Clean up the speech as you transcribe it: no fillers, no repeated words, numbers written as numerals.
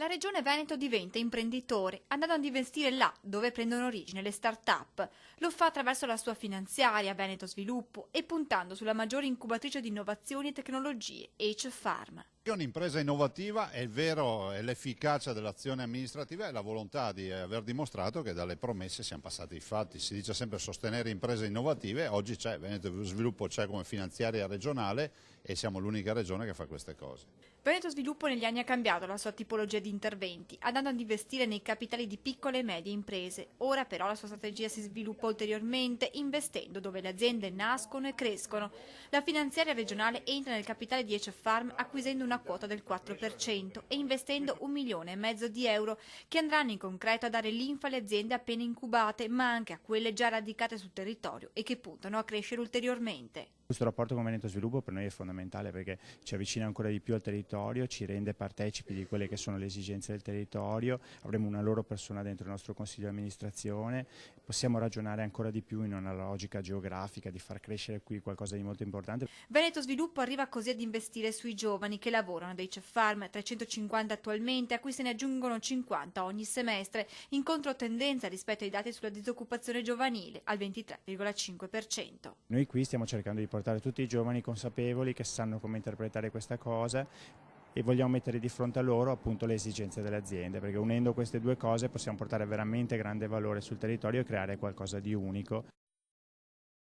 La Regione Veneto diventa imprenditore, andando ad investire là dove prendono origine le start-up. Lo fa attraverso la sua finanziaria Veneto Sviluppo e puntando sulla maggiore incubatrice di innovazioni e tecnologie, H-Farm. Un'impresa innovativa è l'efficacia dell'azione amministrativa e la volontà di aver dimostrato che dalle promesse siamo passati ai fatti. Si dice sempre sostenere imprese innovative, oggi c'è, Veneto Sviluppo c'è come finanziaria regionale e siamo l'unica regione che fa queste cose. Veneto Sviluppo negli anni ha cambiato la sua tipologia di interventi, andando ad investire nei capitali di piccole e medie imprese. Ora però la sua strategia si sviluppa ulteriormente, investendo dove le aziende nascono e crescono. La finanziaria regionale entra nel capitale di H-Farm acquisendo una quota del 4% e investendo 1,5 milioni di euro che andranno in concreto a dare linfa alle aziende appena incubate, ma anche a quelle già radicate sul territorio e che puntano a crescere ulteriormente. Questo rapporto con Veneto Sviluppo per noi è fondamentale perché ci avvicina ancora di più al territorio, ci rende partecipi di quelle che sono le esigenze del territorio, avremo una loro persona dentro il nostro consiglio di amministrazione, possiamo ragionare ancora di più in una logica geografica di far crescere qui qualcosa di molto importante. Veneto Sviluppo arriva così ad investire sui giovani che lavorano ad H-Farm, 350 attualmente, a cui se ne aggiungono 50 ogni semestre, in controtendenza rispetto ai dati sulla disoccupazione giovanile al 23,5%. Noi qui stiamo cercando di portare tutti i giovani consapevoli che sanno come interpretare questa cosa e vogliamo mettere di fronte a loro appunto le esigenze delle aziende, perché unendo queste due cose possiamo portare veramente grande valore sul territorio e creare qualcosa di unico.